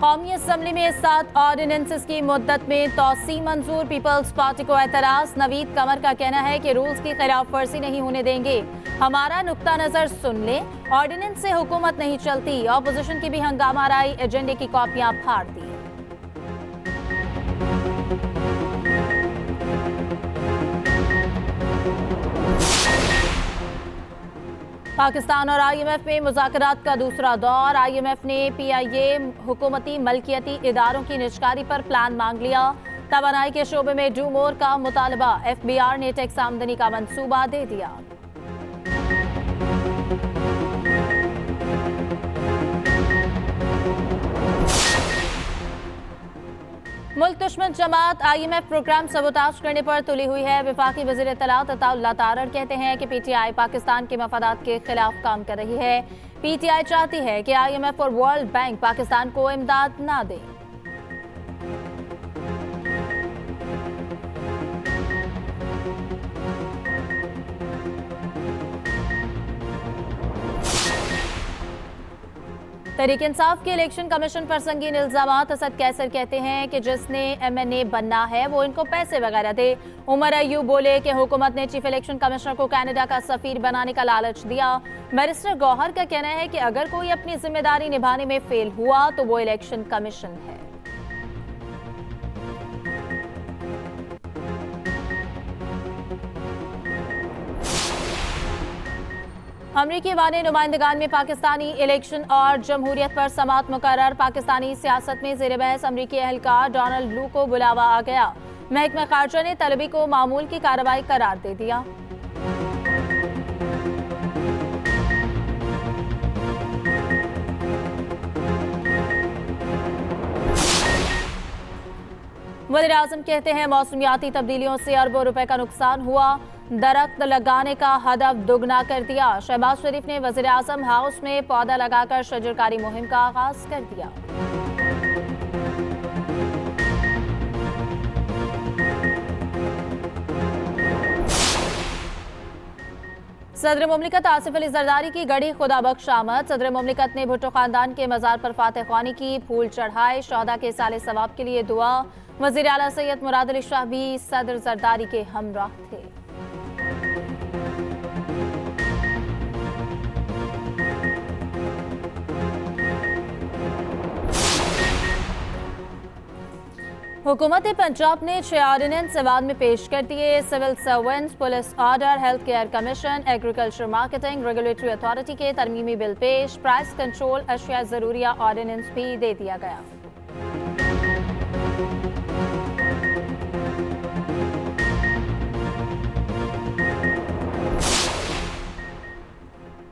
कौमी असम्बली में 7 ऑर्डिनेंसेस की मुद्दत में तोसी मंजूर। पीपल्स पार्टी को एतराज। नवीद कमर का कहना है कि रूल्स की खिलाफ वर्जी नहीं होने देंगे। हमारा नुक्ता नजर सुन ले, ऑर्डिनेंस से हुकूमत नहीं चलती। ऑपोजिशन की भी हंगामा राई, एजेंडे की कॉपियां फाड़ दी। पाकिस्तान और IMF में मुज़ाकरात का दूसरा दौर। IMF ने PIA हुकूमती मलकियती इदारों की निजकारी पर प्लान मांग लिया। तवानाई के शोबे में डू मोर का मुतालबा। FBR ने टैक्स आमदनी का मंसूबा दे दिया। मुल्क दुश्मन जमात IMF प्रोग्राम सबोताज करने पर तुली हुई है। वफाकी वज़ीर इत्तलात अताउल्लाह तारड़ कहते हैं कि PTI पाकिस्तान के मफादात के खिलाफ काम कर रही है। PTI चाहती है कि IMF और वर्ल्ड बैंक पाकिस्तान को इमदाद ना दें। तहरीक इंसाफ के इलेक्शन कमीशन पर संगीन इल्जामात। असद कैसर कहते हैं कि जिसने MNA बनना है वो इनको पैसे वगैरह दे। उमर अयूब बोले कि हुकूमत ने चीफ इलेक्शन कमिश्नर को कनाडा का सफीर बनाने का लालच दिया। बैरिस्टर गौहर का कहना है कि अगर कोई अपनी जिम्मेदारी निभाने में फेल हुआ तो वो इलेक्शन कमीशन है। अमरीकी वाने नुमाइंदगान में पाकिस्तानी इलेक्शन और जमहूरियत पर समात मुकर्रर। पाकिस्तानी सियासत में ज़ेर बहस अमरीकी एहलकार डोनाल्ड लू को बुलावा आ गया। महकमा खारजा ने तलबी को मामूल की कार्रवाई करार दे दिया। वज़ीर आज़म कहते हैं मौसमियाती तब्दीलियों से अरबों रुपए का नुकसान हुआ। दरख्त लगाने का हदफ दुगना कर दिया। शहबाज शरीफ ने वज़ीर आज़म हाउस में पौधा लगाकर शजरकारी मुहिम का आगाज कर दिया। सदर मुमलिकत आसिफ अली जरदारी की गढ़ी खुदा बख्श आमद। सदर मुमलिकत ने भुट्टो खानदान के मजार पर फातह ख्वानी की, फूल चढ़ाए, शहदा के साले सवाब के लिए दुआ। वज़ीर आला सैयद मुराद अली शाह भी सदर जरदारी के हमराह थे। हुकूमत पंजाब ने 6 ऑर्डिनेंस अवाद में पेश कर दिए। Civil servants, police order, health care commission, agriculture marketing regulatory authority के तरमीमी बिल पेश। प्राइस कंट्रोल अशिया जरूरिया ऑर्डिनेंस भी दे दिया गया।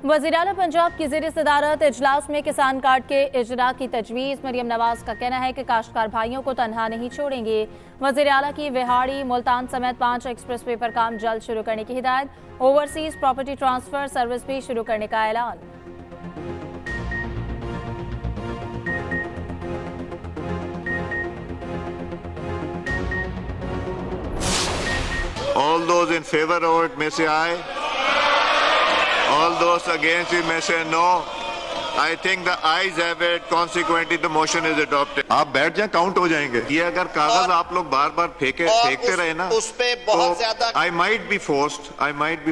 वज़ीर आला पंजाब की ज़ेर सदारत इजलास में किसान कार्ड के इजरा की तजवीज़। मरियम नवाज का कहना है कि काश्तकार भाइयों को तनहा नहीं छोड़ेंगे। वज़ीर आला की विहाड़ी, मुल्तान समेत 5 एक्सप्रेस वे पर काम जल्द शुरू करने की हिदायत। ओवरसीज प्रॉपर्टी ट्रांसफर सर्विस भी शुरू करने का ऐलान। All those in favor of it may say aye. All those against it may say no. I think the ayes have it. Consequently, the motion is adopted. आप बैठ जाए, count हो जाएंगे। ये अगर कागज आप लोग बार बार फेंकते रहे ना, उस पे बहुत ज्यादा I might be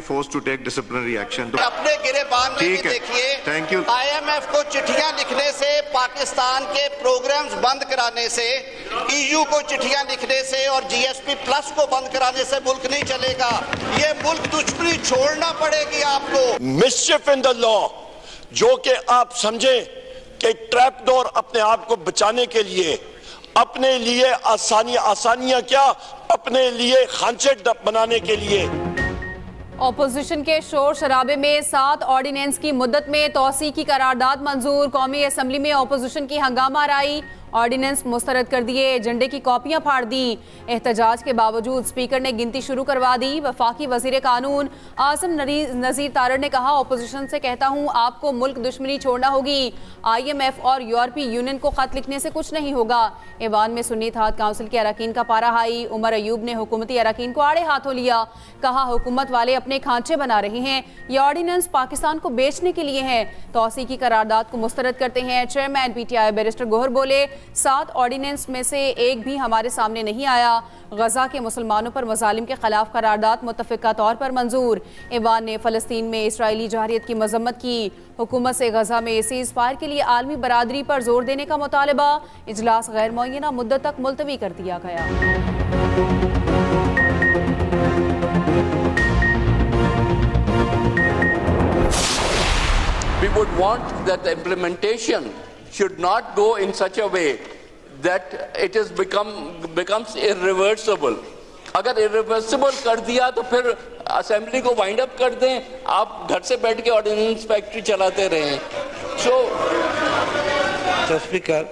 forced to take disciplinary action. तो अपने गिरेबान में भी देखिए। Thank you. IMF को चिट्ठियां लिखने से, पाकिस्तान के प्रोग्राम्स बंद कराने से, EU को चिट्ठियां लिखने से और GSP प्लस को बंद कराने से मुल्क नहीं चलेगा। ये मुल्क दुश्मनी छोड़ना पड़ेगी आपको। मिसचिफ इन द लॉ, जो कि आप समझें कि ट्रैप डोर अपने आप को बचाने के लिए, अपने लिए आसानियां क्या, अपने लिए खांचे बनाने के लिए। ऑपोजिशन के शोर शराबे में 7 ऑर्डिनेंस की मुद्दत में तोसी की करारदाद मंजूर। कौमी असम्बली में ऑपोजिशन की हंगामा राई, ऑर्डिनेंस मुस्तरद कर दिए, एजेंडे की कॉपियां फाड़ दी। एहतजाज के बावजूद स्पीकर ने गिनती शुरू करवा दी। वफाकी वजीर कानून आसिम नज़ीर तारड़ ने कहा, ऑपोजिशन से कहता हूं आपको मुल्क दुश्मनी छोड़ना होगी। IMF और यूरोपीय यूनियन को खत लिखने से कुछ नहीं होगा। ऐवान में सुन्नी इत्तेहाद काउंसिल के अरकान का पारा हाई। उमर अयूब ने हुकूमती अरकान को आड़े हाथों लिया। कहा, हुकूमत वाले अपने खांचे बना रहे हैं, ये ऑर्डिनेंस पाकिस्तान को बेचने के लिए है। तौसी की करारदाद को मुस्तरद करते हैं चेयरमैन PTI बैरिस्टर गोहर बोले, 7 ऑर्डिनेंस में से एक भी हमारे सामने नहीं आया। गजा के मुसलमानों पर मजालिम के खिलाफ करारदाद मुत्तफिका तौर पर मंजूर। ऐवान ने फ़लस्तीन में इसराइली जहारियत की मजम्मत की। हुकूमत से गजा में सीज़ फायर के लिए आलमी बरादरी पर जोर देने का मुतालबा। इजलास गैर मुअय्यना मुद्दत तक मुलतवी कर दिया गया। We would want that the implementation should not go in such a way that it is becomes irreversible. अगर irreversible कर दिया तो फिर असेंबली को वाइंड अप कर दें, आप घर से बैठ के ऑर्डिनेंस फैक्ट्री चलाते रहें। तो स्पीकर,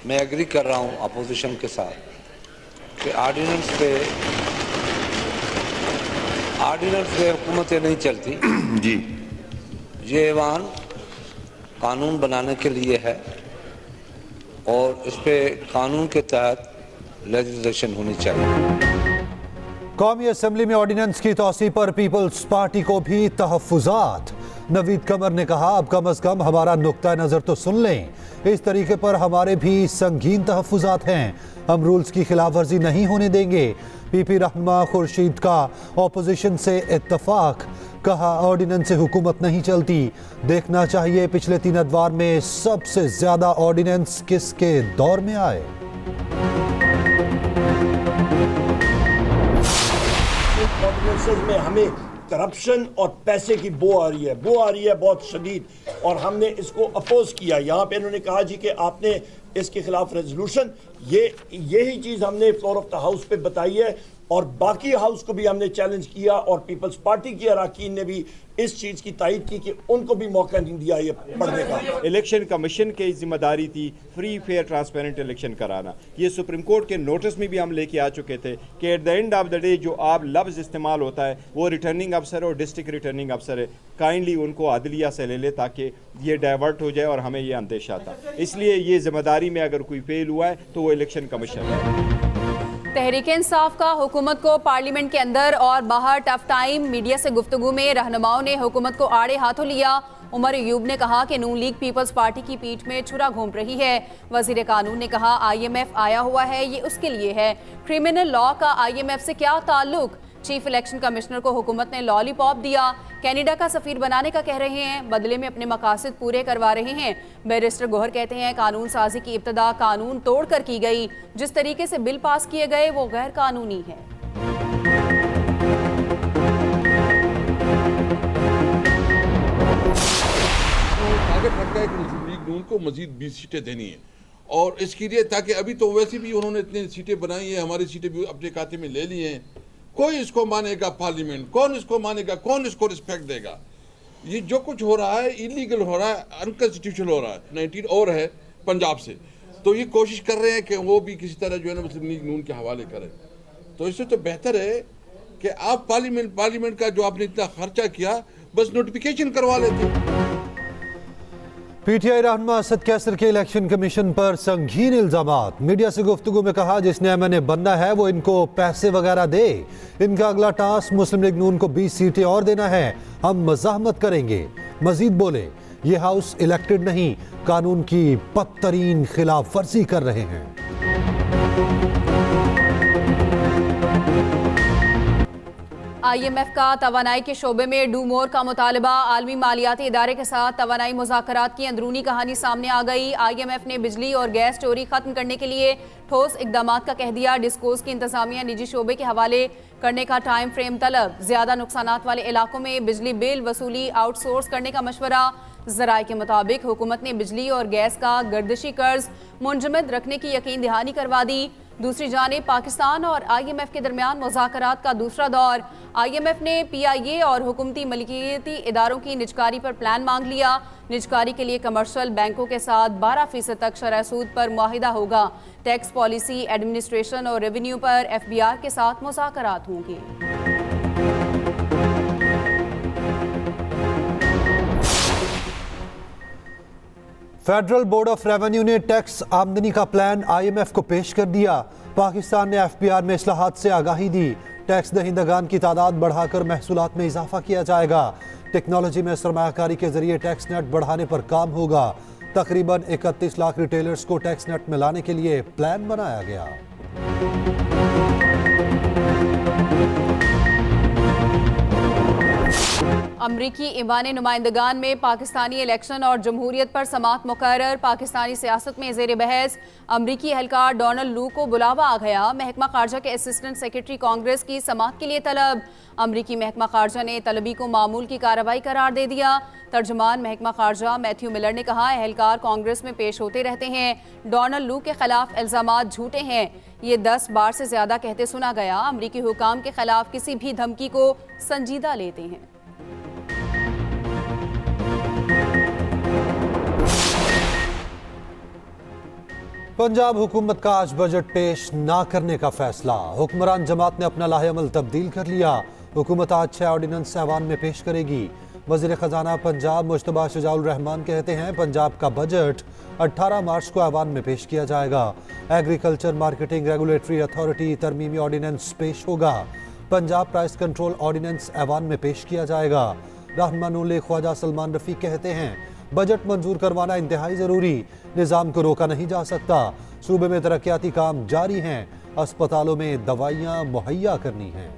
मैं एग्री कर रहा हूं अपोजिशन के साथ कि ऑर्डिनेंस पे हुकूमतें नहीं चलती जी। ये ऐवान कानून बनाने के लिए है और इस पे कानून के तहत लेजिस्लेशन होनी चाहिए। कौमी असेंबली में ऑर्डिनेंस की तौसी पर पीपल्स पार्टी को भी तहफ़्फ़ुज़ात। नवीद कमर ने कहा, अब कम अज़ कम हमारा नुक्ता नज़र तो सुन लें। इस तरीके पर हमारे भी संगीन तहफ़्फ़ुज़ात हैं, हम रूल्स की खिलाफ वर्जी नहीं होने देंगे। PP रहनुमा खुर्शीद का ऑपोजिशन से इत्तफाक। कहा, ऑर्डिनेंस से हुकूमत नहीं चलती, देखना चाहिए पिछले 3 अदवार में सबसे ज्यादा ऑर्डिनेंस किसके दौर में आए। ऑर्डिनेंसेस में हमें करप्शन और पैसे की बो आ रही है बहुत शदीद, और हमने इसको अपोज किया। यहाँ पे इन्होंने कहा जी कि आपने इसके खिलाफ रेजोल्यूशन, यही चीज हमने फ्लोर ऑफ द हाउस पे बताई है और बाकी हाउस को भी हमने चैलेंज किया और पीपल्स पार्टी के अरकान ने भी इस चीज की तायद की कि उनको भी मौका नहीं दिया ये पढ़ने का। इलेक्शन कमीशन की जिम्मेदारी थी फ्री फेयर ट्रांसपेरेंट इलेक्शन कराना। ये सुप्रीम कोर्ट के नोटिस में भी हम लेके आ चुके थे कि at the end of the day जो आप लफ्ज़ इस्तेमाल होता है वो रिटर्निंग अफसर और डिस्ट्रिक्ट रिटर्निंग अफसर है, काइंडली उनको अदलिया से ले ले ताकि ये डाइवर्ट हो जाए और हमें ये अंदेशा था। इसलिए ये जिम्मेदारी में अगर कोई फेल हुआ है तो वो इलेक्शन कमीशन है। तहरीक इंसाफ का हुकूमत को पार्लियामेंट के अंदर और बाहर टफ टाइम। मीडिया से गुफ्तगू में रहनुमाओं ने हुकूमत को आड़े हाथों लिया। उमर अयूब ने कहा कि नून लीग पीपल्स पार्टी की पीठ में छुरा घोंप रही है। वजीर कानून ने कहा, IMF आया हुआ है, ये उसके लिए है। क्रिमिनल लॉ का IMF से क्या ताल्लुक। चीफ इलेक्शन कमिश्नर को हुकूमत ने लॉलीपॉप दिया। कनाडा का सफीर बनाने का कह रहे हैं, बदले में अपने मकासद पूरे करवा रहे हैं। बैरिस्टर गोहर कहते हैं, कानून साजी की इब्तदा कानून तोड़कर की गई। जिस तरीके से बिल पास किए गए वो गैर कानूनी है। टारगेट रखा है कि मुस्लिम लीग नून को मजीद 20 सीटें देनी है और इसके लिए ताकि अभी तो वैसे भी उन्होंने इतनी सीटें बनाई हैं, हमारी सीटें भी अपने खाते में ले ली हैं। कोई इसको मानेगा पार्लियामेंट, कौन इसको मानेगा, कौन इसको रिस्पेक्ट देगा। ये जो कुछ हो रहा है इलीगल हो रहा है, अनकॉन्स्टिट्यूशनल हो रहा है। 19 और है पंजाब से, तो ये कोशिश कर रहे हैं कि वो भी किसी तरह जो है ना मुस्लिम लीग नून के हवाले करें। तो इससे तो बेहतर है कि आप पार्लियामेंट का जो आपने इतना खर्चा किया बस नोटिफिकेशन करवा लेते। PTI रहनुमा असद कैसर के इलेक्शन कमीशन पर संगीन इल्जामात। मीडिया से गुफ्तगू में कहा, जिसने MNA बनना है वो इनको पैसे वगैरह दे। इनका अगला टास्क मुस्लिम लीग नून को 20 सीटें और देना है, हम मज़ाहमत करेंगे। मजीद बोले, ये हाउस इलेक्टेड नहीं, कानून की बदतरीन खिलाफ वर्जी कर रहे हैं। IMF का तवानाई के शोबे में डू मोर का मुतालबा। आलमी मालियाती इदारे के साथ तवानाई मुज़ाकरात की अंदरूनी कहानी सामने आ गई। IMF ने बिजली और गैस चोरी खत्म करने के लिए ठोस इकदाम का कह दिया। डिस्कोस की इंतजामिया निजी शोबे के हवाले करने का टाइम फ्रेम तलब। ज्यादा नुकसानात वाले इलाकों में बिजली बिल वसूली आउटसोर्स करने का मशवरा। ज़राए के मुताबिक हुकूमत ने बिजली और गैस का गर्दिशी कर्ज मुंजमद रखने की यकीन दहानी करवा दी। दूसरी जानिब पाकिस्तान और IMF के दरमियान मुज़ाकरात का दूसरा दौर। IMF ने PIA और हुकूमती मलिकियती इदारों की निजकारी पर प्लान मांग लिया। निजकारी के लिए कमर्शियल बैंकों के साथ 12% तक शरह सूद पर मुआहिदा होगा। टैक्स पॉलिसी, एडमिनिस्ट्रेशन और रेवेन्यू पर FBR के साथ मुज़ाकरात होंगे। फेडरल बोर्ड ऑफ रेवेन्यू ने टैक्स आमदनी का प्लान IMF को पेश कर दिया। पाकिस्तान ने FBR में इस्लाहात से आगाही दी। टैक्स दहिंदगान की तादाद बढ़ाकर महसूलात में इजाफा किया जाएगा। टेक्नोलॉजी में सरमायाकारी के जरिए टैक्स नेट बढ़ाने पर काम होगा। तकरीबन 31 लाख रिटेलर्स को टैक्स नेट में लाने के लिए प्लान बनाया गया। अमरीकी ईवानी नुमाइंदगान में पाकिस्तानी इलेक्शन और जमहूरियत पर समात मुकर्रर। पाकिस्तानी सियासत में ज़ेर बहस अमरीकी एहलकार डोनाल्ड लू को बुलावा आ गया। महकमा खारजा के असिस्टेंट सेक्रेटरी कांग्रेस की समात के लिए तलब। अमरीकी महकमा खारजा ने तलबी को मामूल की कार्रवाई करार दे दिया। तर्जमान महकमा खारजा मैथ्यू मिलर ने कहा, एहलकार कांग्रेस में पेश होते रहते हैं। डोनाल्ड लू के खिलाफ इल्जामात झूठे हैं। ये 10 बार से ज्यादा कहते सुना गया। अमरीकी हुकाम के खिलाफ किसी भी धमकी को संजीदा लेते हैं। पंजाब हुकूमत का आज बजट पेश ना करने का फैसला। हुक्मरान जमात ने अपना लाहेअमल तब्दील कर लिया। हुकूमत आज 6 ऑर्डिनेंस ऐवान में पेश करेगी। वज़ीर ख़जाना पंजाब मुश्तबा शुजाउल रहमान कहते हैं, पंजाब का बजट 18 मार्च को ऐवान में पेश किया जाएगा। एग्रीकल्चर मार्केटिंग रेगुलेटरी अथॉरिटी तरमीमी ऑर्डिनेंस पेश होगा। पंजाब प्राइस कंट्रोल ऑर्डिनेंस ऐवान में पेश किया जाएगा। रहनुमा ख्वाजा सलमान रफ़ी कहते हैं, बजट मंजूर करवाना इंतहाई ज़रूरी, निज़ाम को रोका नहीं जा सकता। सूबे में तरक्याती काम जारी हैं, अस्पतालों में दवाइयाँ मुहैया करनी हैं।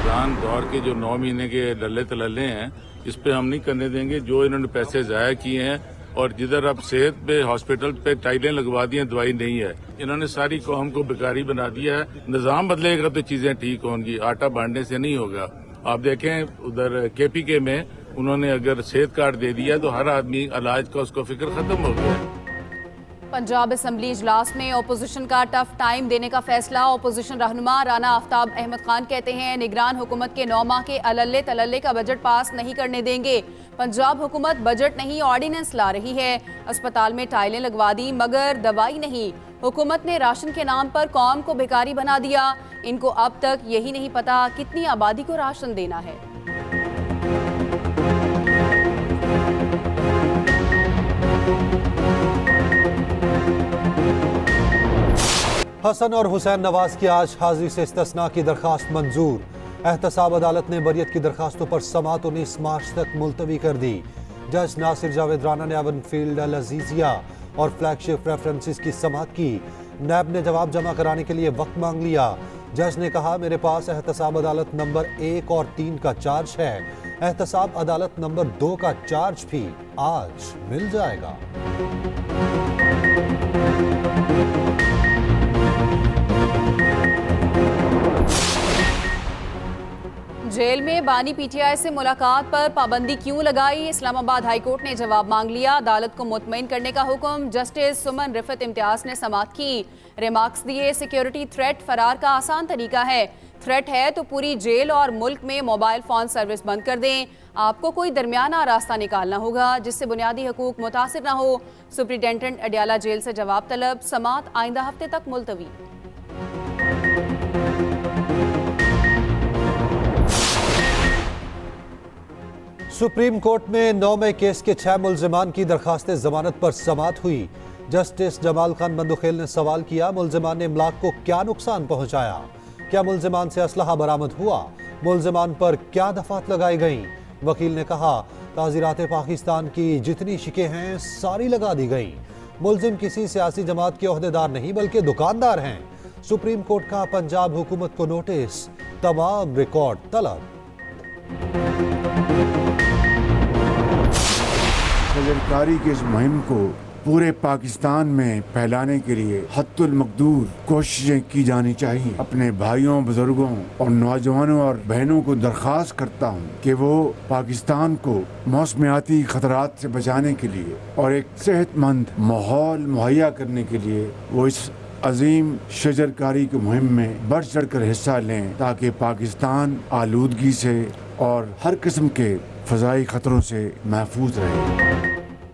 रमज़ान दौर के जो 9 महीने के डल्ले तलल्ले हैं, इस पे हम नहीं करने देंगे। जो इन्होंने पैसे ज़ाया किए हैं और जिधर अब सेहत पे हॉस्पिटल पे टाइलें लगवा दी हैं, दवाई नहीं है, इन्होंने सारी कौम को बेकारी बना दिया है। निज़ाम बदलेगा तो चीज़ें ठीक होंगी, आटा बांटने से नहीं होगा। आप देखें उधर KPK में उन्होंने अगर सेहत कार्ड दे दिया तो हर आदमी इलाज का उसको फिक्र खत्म हो गया। पंजाब असम्बली इजलास में ओपोजिशन का टफ टाइम देने का फैसला। ओपोजिशन रहनुमा राना आफ्ताब अहमद खान कहते हैं, निगरान हुकूमत के 9 माह के अल्ले तलल्ले का बजट पास नहीं करने देंगे। पंजाब हुकूमत बजट नहीं ऑर्डिनेंस ला रही है। अस्पताल में टाइलें लगवा दी मगर दवाई नहीं। हुकूमत ने राशन के नाम पर कौम को भिखारी बना दिया। इनको अब तक यही नहीं पता कितनी आबादी को राशन देना है। हसन और हुसैन नवाज की आज हाजिरी से इस्तिस्ना की दरखास्त मंजूर। एहतसाब अदालत ने बरियत की दरखास्तों पर समात 19 मार्च तक मुलतवी कर दी। जज नासिर जावेद राना ने एवनफील्ड अल अजीजिया और फ्लैगशिप रेफरेंसेस की समात की। नैब ने जवाब जमा कराने के लिए वक्त मांग लिया। जज ने कहा, मेरे पास एहतसाब अदालत नंबर 1 और 3 का चार्ज है। एहतसाब अदालत नंबर 2 का चार्ज भी आज मिल जाएगा। जेल में बानी PTI से मुलाकात पर पाबंदी क्यों लगाई? इस्लामाबाद हाईकोर्ट ने जवाब मांग लिया। अदालत को मुतमईन करने का हुक्म। जस्टिस सुमन रिफत इम्तियाज ने समात की। रिमार्क्स दिए, सिक्योरिटी थ्रेट फरार का आसान तरीका है। थ्रेट है तो पूरी जेल और मुल्क में मोबाइल फोन सर्विस बंद कर दें। आपको कोई दरमियाना रास्ता निकालना होगा जिससे बुनियादी हकूक मुतासिर न हो। सुप्रिंटेंडेंट अडियाला जेल से जवाब तलब। समात आइंदा हफ्ते तक मुलतवी। सुप्रीम कोर्ट में 9 मई केस के 6 मुल्जिमान की दरखास्त जमानत पर समात हुई। जस्टिस जमाल खान बंदुखेल ने सवाल किया, मुल्जिमान ने इमलाक को क्या नुकसान पहुंचाया? क्या मुल्जिमान से असलहा बरामद हुआ? मुल्जिमान पर क्या दफात लगाई गईं? वकील ने कहा, ताज़ीरात पाकिस्तान की जितनी शिकें हैं सारी लगा दी गई। मुल्जिम किसी सियासी जमात के ओहदेदार नहीं बल्कि दुकानदार हैं। सुप्रीम कोर्ट का पंजाब हुकूमत को नोटिस, तमाम रिकॉर्ड तलब। तजरकारी की इस मुहिम को पूरे पाकिस्तान में फैलाने के लिए हद्दुल मकदूर कोशिशें की जानी चाहिए। अपने भाइयों, बुजुर्गों और नौजवानों और बहनों को दरख्वास्त करता हूँ कि वो पाकिस्तान को मौसमियाती खतरात से बचाने के लिए और एक सेहतमंद माहौल मुहैया करने के लिए वो इस अजीम शजरकारी की मुहिम में बढ़ चढ़ कर हिस्सा लें, ताकि पाकिस्तान आलूदगी से और हर किस्म के फ़ज़ाई ख़तरों से महफूज रहे।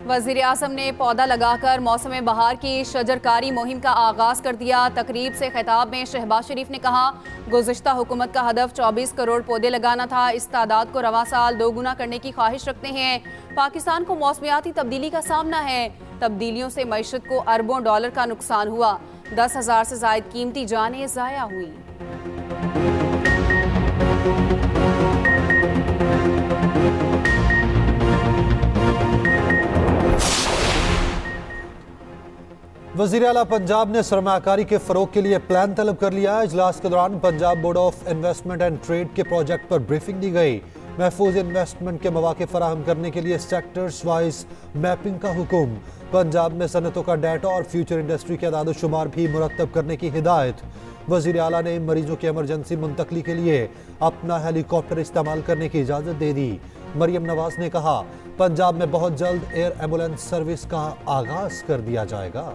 वज़ीर आज़म ने पौधा लगाकर मौसम बहार की शजरकारी मुहिम का आगाज़ कर दिया। तकरीब से खिताब में शहबाज शरीफ ने कहा, गुज़िश्ता हुकूमत का हदफ 24 करोड़ पौधे लगाना था। इस तादाद को रवा साल 2 गुना करने की ख्वाहिश रखते हैं। पाकिस्तान को मौसमियाती तब्दीली का सामना है। तब्दीलियों से मईशत को अरबों डॉलर का नुकसान हुआ। 10,000 से ज़ायद कीमती जानें ज़ाया हुई। वज़ीर आला पंजाब ने सरमाकारी के फ़रोग के लिए प्लान तलब कर लिया। इजलास के दौरान Punjab board of investment and trade के प्रोजेक्ट पर ब्रीफिंग दी गई। महफूज इन्वेस्टमेंट के मौके फराहम करने के लिए सेक्टर्स वाइज मैपिंग का हुक्म। पंजाब में सनतों का डाटा और फ्यूचर इंडस्ट्री के अदाद शुमार भी मुरतब करने की हिदायत। वज़ीर आला ने मरीजों की एमरजेंसी मुंतकली के लिए अपना हेलीकॉप्टर इस्तेमाल करने की इजाज़त दे दी। मरियम नवाज ने कहा, पंजाब में बहुत जल्द एयर एम्बुलेंस सर्विस का आगाज कर दिया जाएगा।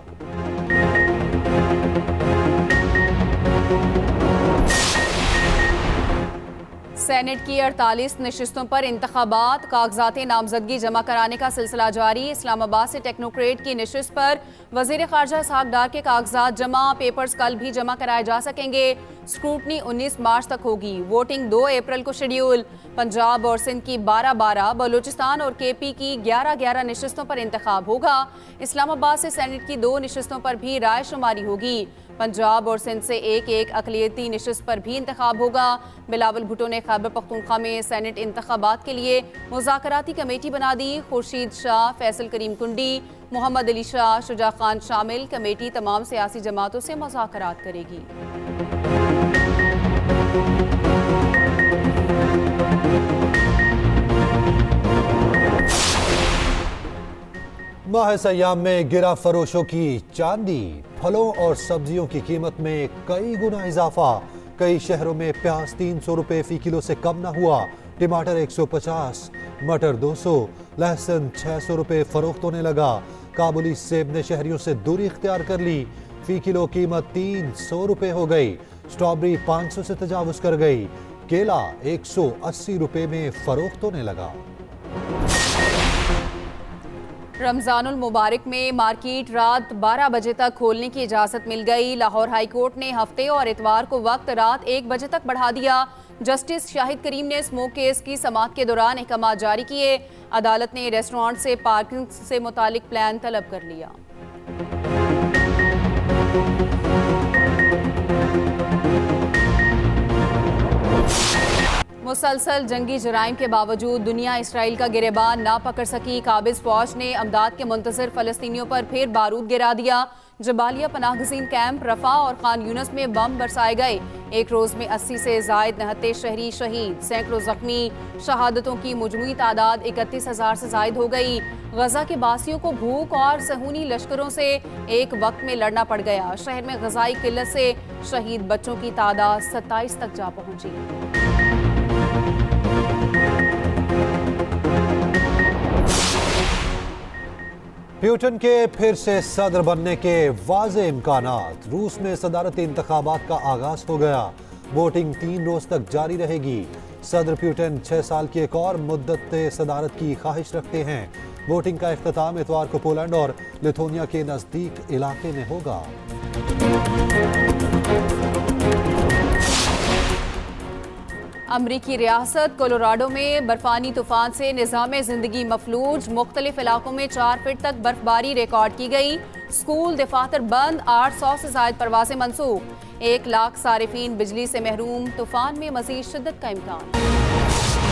सेनेट की 48 नशिस्तों पर इंतखाबात, कागजात नामजदगी जमा कराने का सिलसिला जारी। इस्लामाबाद से टेक्नोक्रेट की नशिस्त पर वजीर खारजा इसहाक डार के कागजात जमा, पेपर्स कल भी जमा कराए जा सकेंगे। स्क्रूटनी 19 मार्च तक होगी। वोटिंग 2 अप्रैल को शेड्यूल। पंजाब और सिंध की 12-12, बलूचिस्तान और केपी की 11-11 नशिस्तों पर इंतखाब होगा। इस्लामाबाद से सेनेट की 2 नशिस्तों पर भी राय शुमारी होगी। पंजाब और सिंध से एक अक़लियती नशिस्त पर भी इंतखाब होगा। बिलावल भुट्टो ने खैबर पख्तूनख्वा में सेनेट इंतखाबात के लिए मुज़ाकराती कमेटी बना दी। खुर्शीद शाह, फैसल करीम कुंडी, मोहम्मद अली शाह, शुजा खान शामिल कमेटी तमाम सियासी जमातों से मुज़ाकरात करेगी। माह सयाम में गिरा फरोशों की चांदी। फलों और सब्जियों की कीमत में कई गुना इजाफा। कई शहरों में प्याज 300 रुपए फी किलो से कम न हुआ। टमाटर 150, मटर 200, लहसुन 600 रुपए फरोख्त होने लगा। काबुली सेब ने शहरियों से दूरी इख्तियार कर ली। फी किलो कीमत 300 रुपए हो गई। स्ट्रॉबेरी 500 से तजावुज कर गई। केला 180 रुपए में फरोख्त होने लगा। रमजानुल मुबारक में मार्केट रात 12 बजे तक खोलने की इजाज़त मिल गई। लाहौर हाई कोर्ट ने हफ्ते और इतवार को वक्त रात 1 बजे तक बढ़ा दिया। जस्टिस शाहिद करीम ने स्मोक केस की समाअत के दौरान अहकाम जारी किए। अदालत ने रेस्टोरेंट से पार्किंग से मुतालिक प्लान तलब कर लिया। मुसलसल जंगी जराइम के बावजूद दुनिया इसराइल का गिरेबान ना पकड़ सकी। काबिज फौज ने अमदाद के मुंतज़िर फ़लस्तीनियों पर फिर बारूद गिरा दिया। जबालिया पनाहगज़ीन कैंप, रफ़ा और खान यूनस में बम बरसाए गए। एक रोज़ में 80 से ज़ायद नहत्ते शहरी शहीद, सैकड़ों जख्मी। शहादतों की मजमूई तादाद 31,000 से ज़ायद हो गई। गजा के बासियों को भूख और सहूनी लश्करों से एक वक्त में लड़ना पड़ गया। शहर में गजाई किल्लत से शहीद बच्चों की तादाद 27 तक जा पहुंची। पुतिन के फिर से सदर बनने के वाज़े इम्कानात। रूस में सदारती इंतखाबात का आगाज हो गया। वोटिंग 3 रोज तक जारी रहेगी। सदर पुतिन 6 साल की एक और मुद्दत सदारत की ख्वाहिश रखते हैं। वोटिंग का इख्तिताम इतवार को पोलैंड और लिथुआनिया के नजदीक इलाके में होगा। अमरीकी रियासत कोलोराडो में बर्फानी तूफान से निज़ाम ज़िंदगी मफलूज। मुख्तलिफ इलाकों में 4 फीट तक बर्फबारी रिकॉर्ड की गई। स्कूल दफातर बंद, 800 से ज़ायद परवाज़ें मनसूख। 1 लाख सारिफीन बिजली से महरूम। तूफान में मज़ीद शिद्दत का इम्कान।